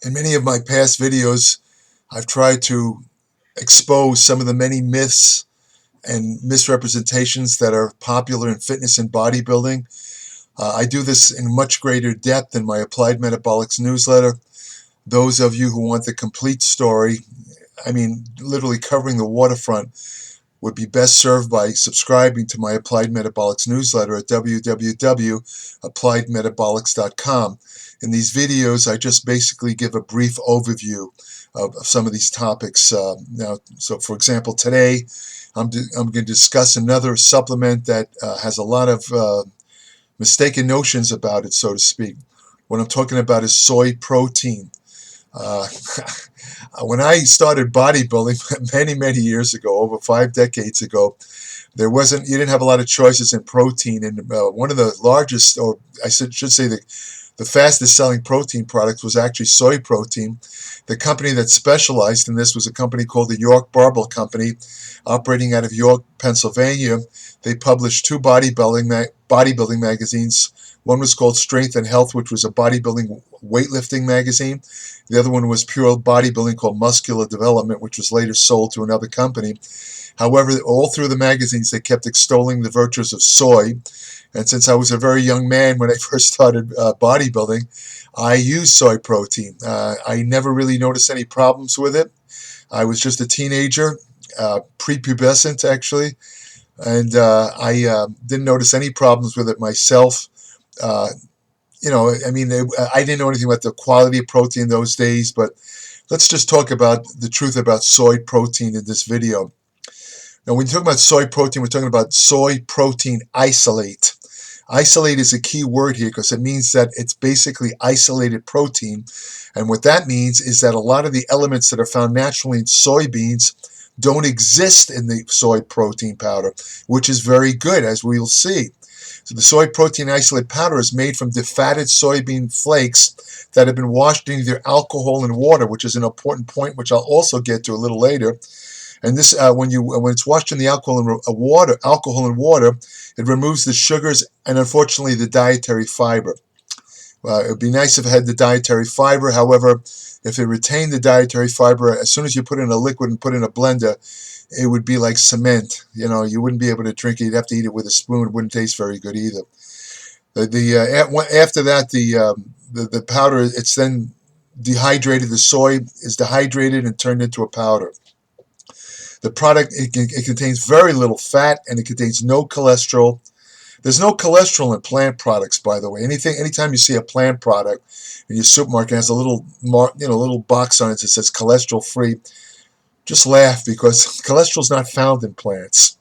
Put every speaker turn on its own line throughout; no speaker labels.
In many of my past videos, I've tried to expose some of the many myths and misrepresentations that are popular in fitness and bodybuilding. I do this in much greater depth in my Applied Metabolics newsletter. Those of you who want the complete story, I mean, literally covering the waterfront, would be best served by subscribing to my Applied Metabolics newsletter at www.appliedmetabolics.com. In these videos, I just basically give a brief overview of some of these topics. So for example, today I'm going to discuss another supplement that has a lot of mistaken notions about it, so to speak. What I'm talking about is soy protein. Uh, when I started bodybuilding many years ago, over 5 decades ago, you didn't have a lot of choices in protein, and one of the largest, or I should say the fastest selling protein product was actually soy protein. The company that specialized in this was a company called the York Barbell Company, operating out of York, Pennsylvania. They published two bodybuilding magazines. One was called Strength and Health, which was a bodybuilding weightlifting magazine. The other one was pure bodybuilding called Muscular Development, which was later sold to another company. However, all through the magazines, they kept extolling the virtues of soy. And since I was a very young man when I first started bodybuilding, I used soy protein. I never really noticed any problems with it. I was just a teenager, prepubescent actually, and I didn't notice any problems with it myself. Uh, I didn't know anything about the quality of protein those days, but let's just talk about the truth about soy protein in this video. Now, when you talk about soy protein, we're talking about soy protein isolate. Isolate is a key word here because it means that it's basically isolated protein. And what that means is that a lot of the elements that are found naturally in soybeans don't exist in the soy protein powder, which is very good, as we will see. So the soy protein isolate powder is made from defatted soybean flakes that have been washed in either alcohol and water, which is an important point, which I'll also get to a little later. And this, when it's washed in the alcohol and water, it removes the sugars and unfortunately the dietary fiber. It would be nice if it had the dietary fiber. However, if it retained the dietary fiber, as soon as you put it in a liquid and put it in a blender, it would be like cement. You wouldn't be able to drink it. You'd have to eat it with a spoon. It wouldn't taste very good either. After that, the powder, it's then dehydrated. The soy is dehydrated and turned into a powder. The product, it contains very little fat and it contains no cholesterol. There's no cholesterol in plant products, by the way. Anytime you see a plant product in your supermarket, it has a little box on it that says cholesterol free. Just laugh because cholesterol is not found in plants.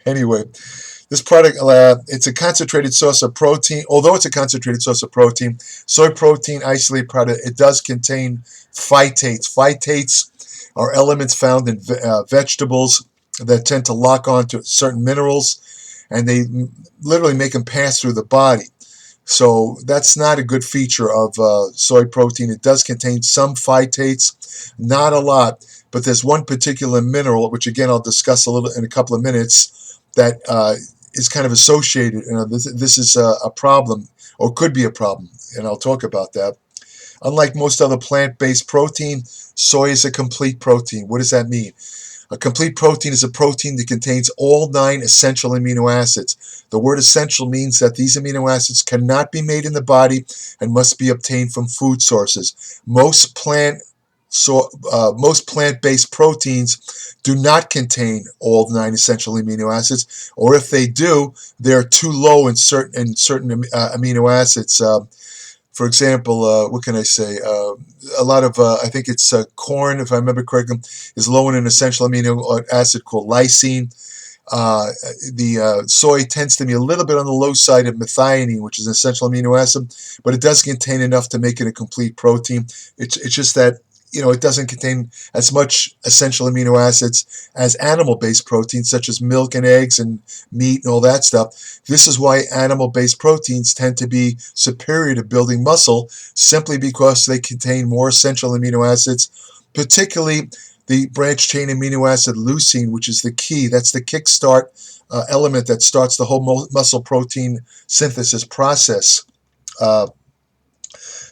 Anyway, this product, it's a concentrated source of protein. Although it's a concentrated source of protein, soy protein isolate product, it does contain phytates. Phytates are elements found in vegetables that tend to lock on to certain minerals, and they literally make them pass through the body. So that's not a good feature of soy protein. It does contain some phytates, not a lot, but there's one particular mineral, which again I'll discuss in a couple of minutes, that is kind of associated. This is a problem, or could be a problem, and I'll talk about that. Unlike most other plant-based protein, soy is a complete protein. What does that mean? A complete protein is a protein that contains all 9 essential amino acids. The word essential means that these amino acids cannot be made in the body and must be obtained from food sources. Most plant-based proteins do not contain all 9 essential amino acids, or if they do, they're too low in certain amino acids. For example, what can I say? A lot of, I think it's corn, if I remember correctly, is low in an essential amino acid called lysine. The soy tends to be a little bit on the low side of methionine, which is an essential amino acid, but it does contain enough to make it a complete protein. It's just that it doesn't contain as much essential amino acids as animal-based proteins, such as milk and eggs and meat and all that stuff. This is why animal-based proteins tend to be superior to building muscle, simply because they contain more essential amino acids, particularly the branched chain amino acid leucine, which is the key. That's the kickstart element that starts the whole muscle protein synthesis process.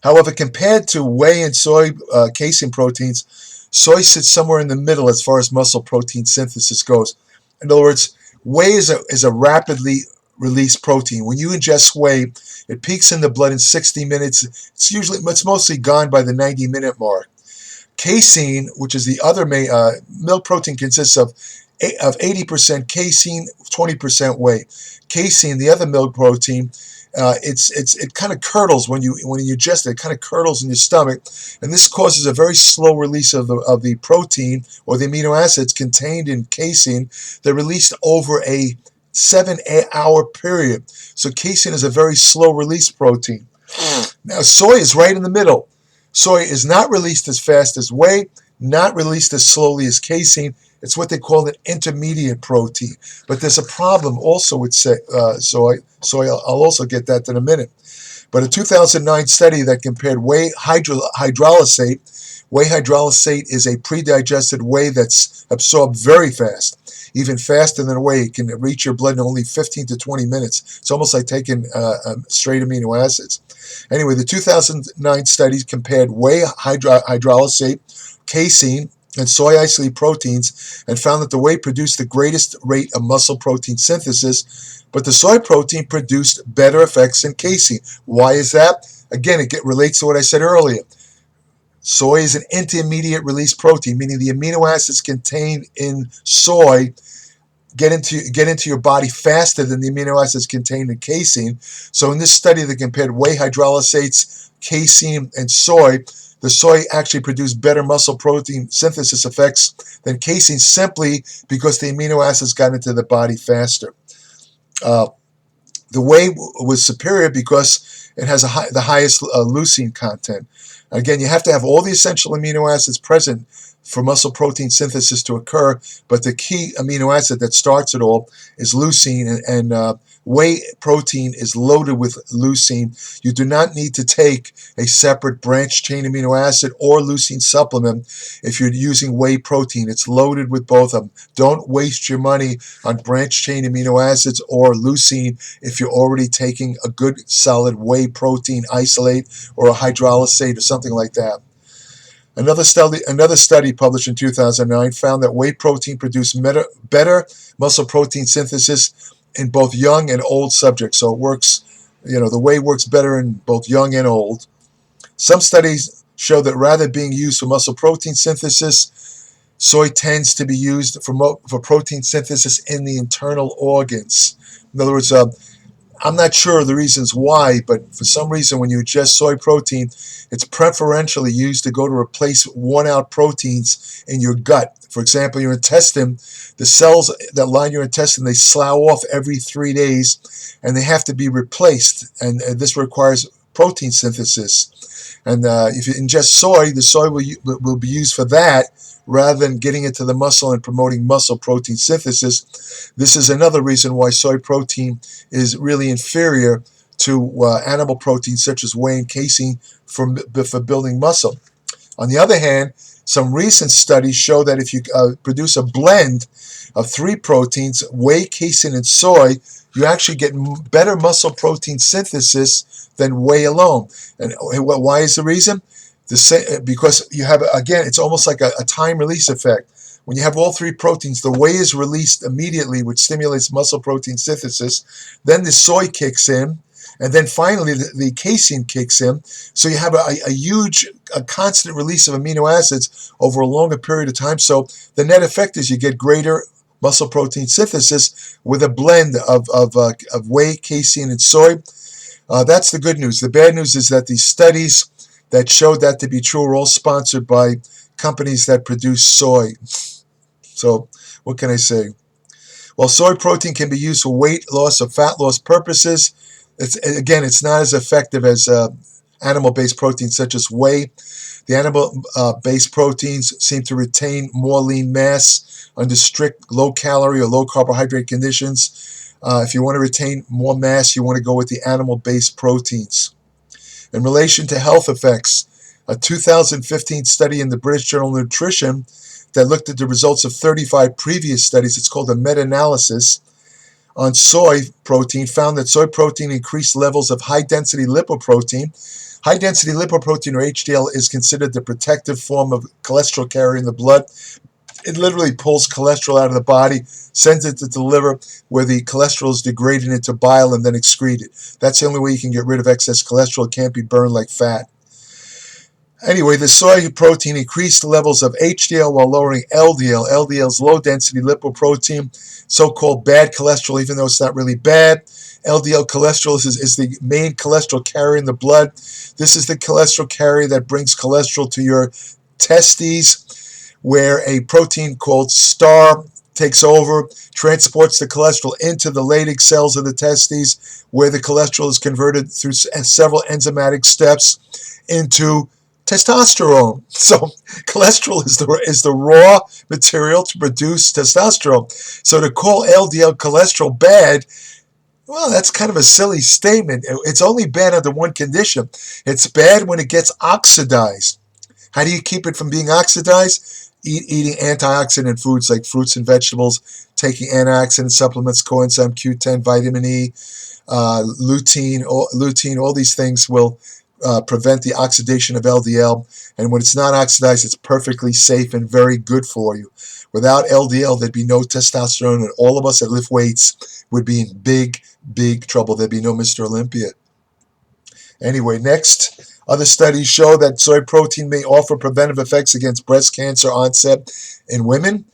However, compared to whey and soy casein proteins, soy sits somewhere in the middle as far as muscle protein synthesis goes. In other words, whey is a rapidly released protein. When you ingest whey, it peaks in the blood in 60 minutes. It's mostly gone by the 90-minute mark. Casein, which is the other main milk protein, consists of 80% casein, 20% whey. Casein, the other milk protein, it kind of curdles when you ingest it. It kind of curdles in your stomach, and this causes a very slow release of the protein or the amino acids contained in casein. They're released over a 7-hour period. So casein is a very slow release protein. Now soy is right in the middle. Soy is not released as fast as whey, not released as slowly as casein. It's what they call an intermediate protein. But there's a problem also with soy. I'll also get that in a minute. But a 2009 study that compared whey hydrolysate. Whey hydrolysate is a pre-digested whey that's absorbed very fast, even faster than whey. It can reach your blood in only 15 to 20 minutes. It's almost like taking straight amino acids. Anyway, the 2009 studies compared whey hydrolysate, casein, and soy isolate proteins and found that the whey produced the greatest rate of muscle protein synthesis, but the soy protein produced better effects than casein. Why is that? Again, it relates to what I said earlier. Soy is an intermediate release protein, meaning the amino acids contained in soy get into your body faster than the amino acids contained in casein. So in this study that compared whey hydrolysates, casein, and soy, the soy actually produced better muscle protein synthesis effects than casein simply because the amino acids got into the body faster. The whey was superior because it has the highest leucine content. Again, you have to have all the essential amino acids present for muscle protein synthesis to occur, but the key amino acid that starts it all is leucine, and whey protein is loaded with leucine. You do not need to take a separate branched chain amino acid or leucine supplement if you're using whey protein. It's loaded with both of them. Don't waste your money on branched chain amino acids or leucine if you're already taking a good solid whey protein isolate or a hydrolysate or something like that. Another study published in 2009 found that whey protein produced better muscle protein synthesis in both young and old subjects. So it works, the whey works better in both young and old. Some studies show that rather than being used for muscle protein synthesis, soy tends to be used for protein synthesis in the internal organs. In other words, I'm not sure the reasons why, but for some reason when you ingest soy protein, it's preferentially used to go to replace worn-out proteins in your gut. For example, your intestine, the cells that line your intestine, they slough off every 3 days, and they have to be replaced, and this requires protein synthesis. And if you ingest soy, the soy will be used for that, rather than getting into the muscle and promoting muscle protein synthesis. This is another reason why soy protein is really inferior to animal proteins such as whey and casein for building muscle. On the other hand, some recent studies show that if you produce a blend of 3 proteins, whey, casein, and soy, you actually get better muscle protein synthesis than whey alone. And why is the reason? Because you have, again, it's almost like a time release effect. When you have all 3 proteins, the whey is released immediately, which stimulates muscle protein synthesis. Then the soy kicks in, and then finally the casein kicks in. So you have a huge, constant release of amino acids over a longer period of time. So the net effect is you get greater muscle protein synthesis with a blend of whey, casein, and soy. That's the good news. The bad news is that these studies that showed that to be true are all sponsored by companies that produce soy. So what can I say? Well, soy protein can be used for weight loss or fat loss purposes. It's not as effective as animal-based proteins such as whey. The animal-based proteins seem to retain more lean mass under strict low-calorie or low-carbohydrate conditions. If you want to retain more mass, you want to go with the animal-based proteins. In relation to health effects, a 2015 study in the British Journal of Nutrition that looked at the results of 35 previous studies, it's called a meta-analysis, on soy protein found that soy protein increased levels of high-density lipoprotein. High-density lipoprotein, or HDL, is considered the protective form of cholesterol carrier in the blood. It literally pulls cholesterol out of the body, sends it to the liver, where the cholesterol is degraded into bile and then excreted. That's the only way you can get rid of excess cholesterol. It can't be burned like fat. Anyway, the soy protein increased levels of HDL while lowering LDL. LDL is low-density lipoprotein, so-called bad cholesterol, even though it's not really bad. LDL cholesterol is the main cholesterol carrier in the blood. This is the cholesterol carrier that brings cholesterol to your testes, where a protein called STAR takes over, transports the cholesterol into the Leydig cells of the testes, where the cholesterol is converted through several enzymatic steps into testosterone. So cholesterol is the raw material to produce testosterone. So to call LDL cholesterol bad, well, that's kind of a silly statement. It's only bad under one condition. It's bad when it gets oxidized. How do you keep it from being oxidized? Eating antioxidant foods like fruits and vegetables, taking antioxidant supplements, coenzyme Q10, vitamin E, lutein, all these things will prevent the oxidation of LDL. And when it's not oxidized, it's perfectly safe and very good for you. Without LDL, there'd be no testosterone, and all of us that lift weights would be in big, big trouble. There'd be no Mr. Olympia. Anyway, next, other studies show that soy protein may offer preventive effects against breast cancer onset in women.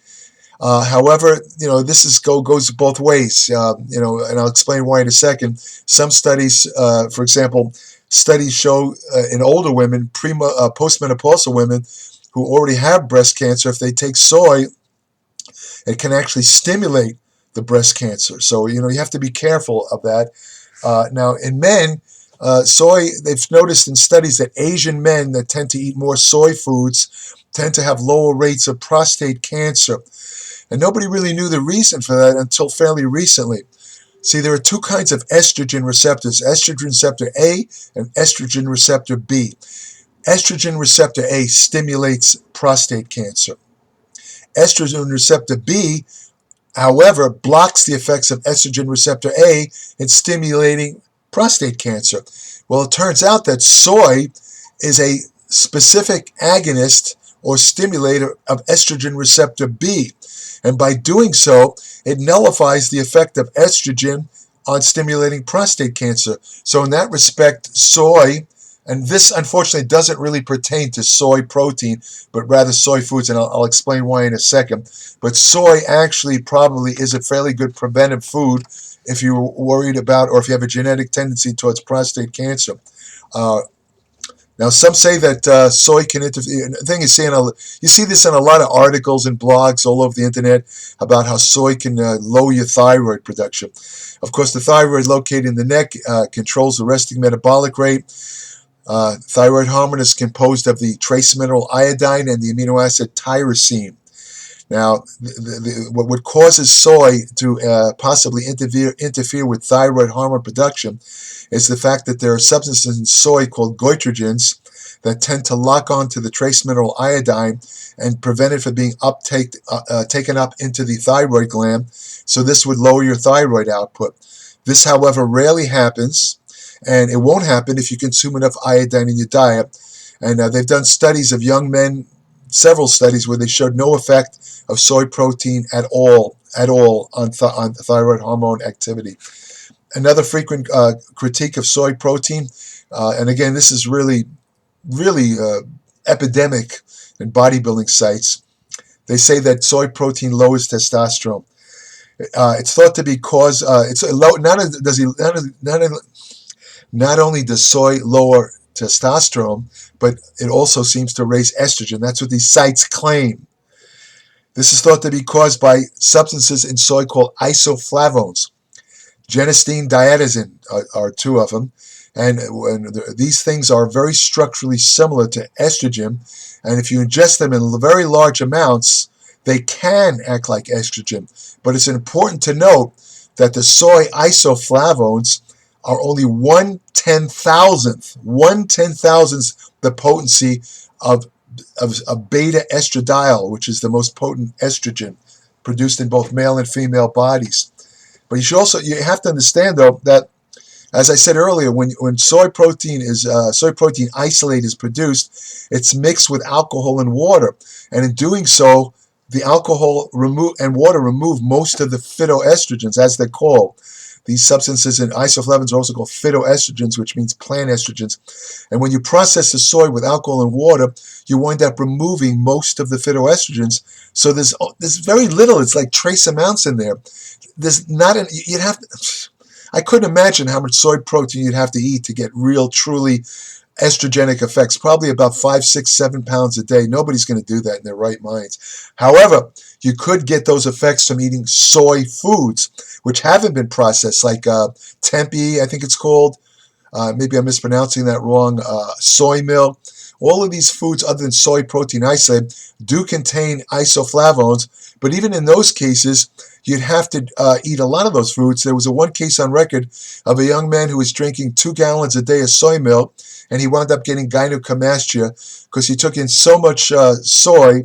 However, this goes both ways. And I'll explain why in a second. Some studies, for example, studies show in older women, postmenopausal women who already have breast cancer, if they take soy, it can actually stimulate the breast cancer. So you have to be careful of that. Now, in men, soy, they've noticed in studies that Asian men that tend to eat more soy foods tend to have lower rates of prostate cancer. And nobody really knew the reason for that until fairly recently. See, there are two kinds of estrogen receptors, estrogen receptor A and estrogen receptor B. Estrogen receptor A stimulates prostate cancer. Estrogen receptor B, however, blocks the effects of estrogen receptor A in stimulating prostate cancer. Well, it turns out that soy is a specific agonist or stimulator of estrogen receptor B. And by doing so, it nullifies the effect of estrogen on stimulating prostate cancer. So in that respect, soy, and this unfortunately doesn't really pertain to soy protein, but rather soy foods, and I'll explain why in a second. But soy actually probably is a fairly good preventive food if you're worried about, or if you have a genetic tendency towards prostate cancer. Now, some say that soy can interfere. The thing is, you see this in a lot of articles and blogs all over the internet about how soy can lower your thyroid production. Of course, the thyroid located in the neck controls the resting metabolic rate. Thyroid hormone is composed of the trace mineral iodine and the amino acid tyrosine. Now, what causes soy to possibly interfere with thyroid hormone production is the fact that there are substances in soy called goitrogens that tend to lock onto the trace mineral iodine and prevent it from being taken up into the thyroid gland. So this would lower your thyroid output. This, however, rarely happens, and it won't happen if you consume enough iodine in your diet. And they've done studies of young men, several studies, where they showed no effect of soy protein at all on thyroid hormone activity. Another frequent critique of soy protein, and again, this is really epidemic in bodybuilding sites. They say that soy protein lowers testosterone. It's thought to be cause. It's low. Not only does soy lower testosterone, but it also seems to raise estrogen. That's what these sites claim. This is thought to be caused by substances in soy called isoflavones. Genistein, diazine are two of them, and these things are very structurally similar to estrogen, and if you ingest them in very large amounts, they can act like estrogen. But it's important to note that the soy isoflavones are only 1/10,000th the potency of beta estradiol, which is the most potent estrogen produced in both male and female bodies. But you have to understand though that, as I said earlier, when soy protein isolate is produced, it's mixed with alcohol and water, and in doing so, the alcohol and water remove most of the phytoestrogens, as they're called. These substances in isoflavones are also called phytoestrogens, which means plant estrogens. And when you process the soy with alcohol and water, you wind up removing most of the phytoestrogens. So there's very little. It's like trace amounts in there. There's not an, you'd have to, I couldn't imagine how much soy protein you'd have to eat to get real, truly estrogenic effects. Probably about 5, 6, 7 pounds a day. Nobody's going to do that in their right minds. However, you could get those effects from eating soy foods, which haven't been processed, like tempeh, I think it's called. Maybe I'm mispronouncing that wrong. Soy milk. All of these foods, other than soy protein isolate, do contain isoflavones, but even in those cases, you'd have to eat a lot of those foods. There was one case on record of a young man who was drinking 2 gallons a day of soy milk, and he wound up getting gynecomastia because he took in so much soy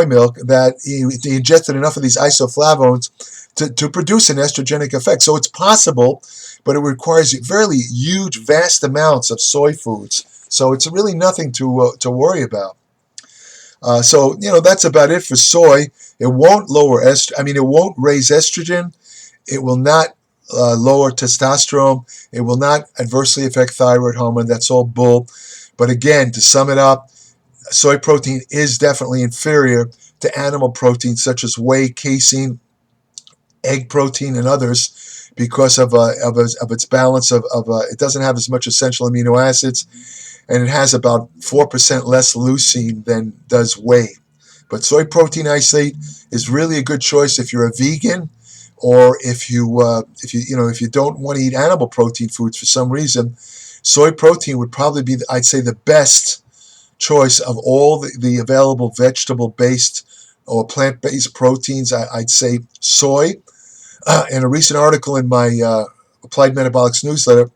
milk that he ingested enough of these isoflavones to produce an estrogenic effect. So it's possible, but it requires very huge, vast amounts of soy foods. So it's really nothing to worry about. So that's about it for soy. It won't it won't raise estrogen. It will not lower testosterone. It will not adversely affect thyroid hormone. That's all bull. But again, to sum it up, soy protein is definitely inferior to animal proteins such as whey, casein, egg protein, and others because of its balance of it doesn't have as much essential amino acids, and it has about 4% less leucine than does whey. But soy protein isolate is really a good choice if you're a vegan, or if you don't want to eat animal protein foods for some reason. Soy protein would probably be, I'd say, the best choice of all the available vegetable-based or plant-based proteins. I'd say soy. In a recent article in my Applied Metabolics newsletter,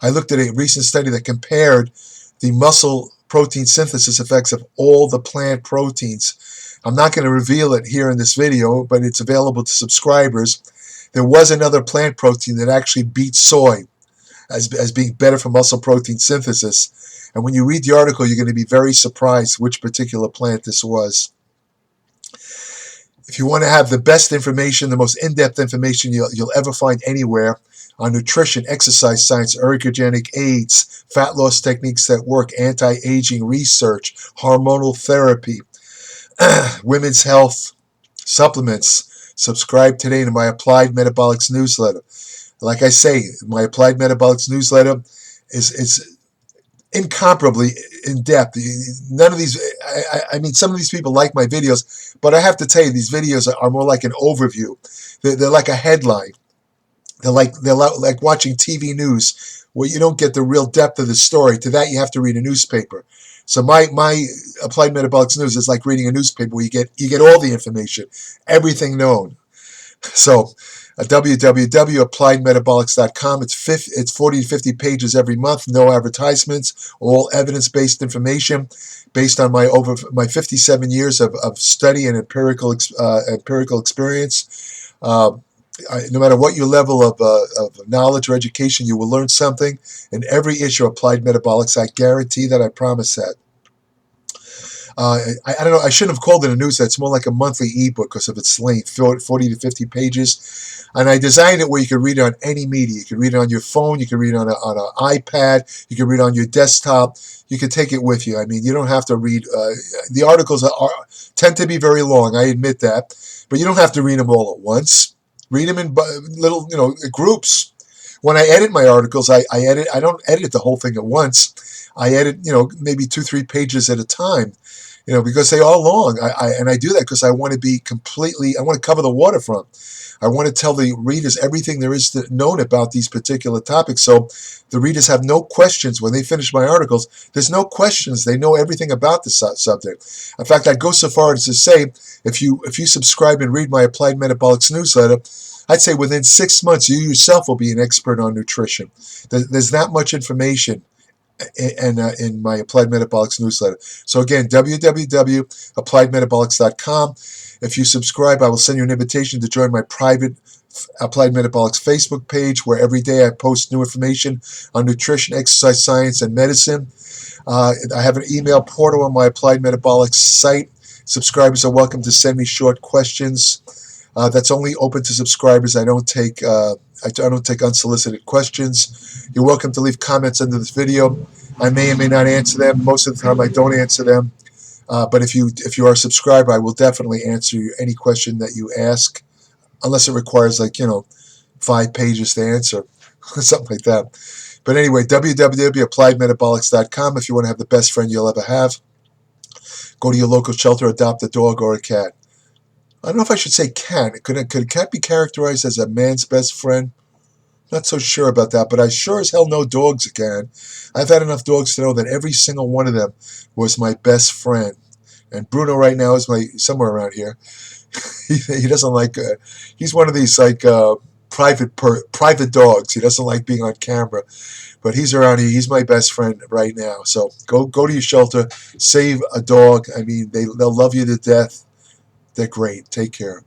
I looked at a recent study that compared the muscle protein synthesis effects of all the plant proteins. I'm not going to reveal it here in this video, but it's available to subscribers. There was another plant protein that actually beat soy as being better for muscle protein synthesis. And when you read the article, you're going to be very surprised which particular plant this was. If you want to have the best information, the most in-depth information you'll ever find anywhere on nutrition, exercise science, ergogenic aids, fat loss techniques that work, anti-aging research, hormonal therapy, women's health, supplements, subscribe today to my Applied Metabolics newsletter. Like I say, my Applied Metabolics newsletter is incomparably in depth. None of these, I mean, some of these people like my videos, but I have to tell you, these videos are more like an overview. They're like a headline. They're like watching TV news where you don't get the real depth of the story. To that, you have to read a newspaper. So my Applied Metabolics News is like reading a newspaper where you get all the information, everything known. So www.appliedmetabolics.com. It's 40 to 50 pages every month, no advertisements, all evidence-based information based on my 57 years of study and empirical experience. No matter what your level of knowledge or education, you will learn something in every issue of Applied Metabolics. I guarantee that. I promise that. I don't know. I shouldn't have called it a newsletter. It's more like a monthly ebook because of its length, 40 to 50 pages. And I designed it where you can read it on any media. You can read it on your phone. You can read it on an iPad. You can read it on your desktop. You can take it with you. I mean, you don't have to read. The articles tend to be very long. I admit that. But you don't have to read them all at once. Read them in little, groups. When I edit my articles, I don't edit the whole thing at once. I edit, maybe 2-3 pages at a time, because they are long. And I do that because I want to cover the waterfront. I want to tell the readers everything there is known about these particular topics. So the readers have no questions when they finish my articles. There's no questions. They know everything about the subject. In fact, I'd go so far as to say, if you subscribe and read my Applied Metabolics newsletter, I'd say within 6 months, you yourself will be an expert on nutrition. There's that much information and in my Applied Metabolics newsletter. So again, www.appliedmetabolics.com. If you subscribe, I will send you an invitation to join my private Applied Metabolics Facebook page, where every day I post new information on nutrition, exercise science, and medicine. I have an email portal on my Applied Metabolics site. Subscribers are welcome to send me short questions. That's only open to subscribers. I don't take unsolicited questions. You're welcome to leave comments under this video. I may or may not answer them. Most of the time, I don't answer them. But if you are a subscriber, I will definitely answer any question that you ask, unless it requires 5 pages to answer, something like that. But anyway, www.appliedmetabolics.com. If you want to have the best friend you'll ever have, go to your local shelter, adopt a dog or a cat. I don't know if I should say cat. Could a cat be characterized as a man's best friend? Not so sure about that, but I sure as hell know dogs can. I've had enough dogs to know that every single one of them was my best friend. And Bruno right now is somewhere around here. He doesn't like. He's one of these private dogs. He doesn't like being on camera, but he's around here. He's my best friend right now. So go to your shelter, save a dog. I mean, they'll love you to death. They're great. Take care.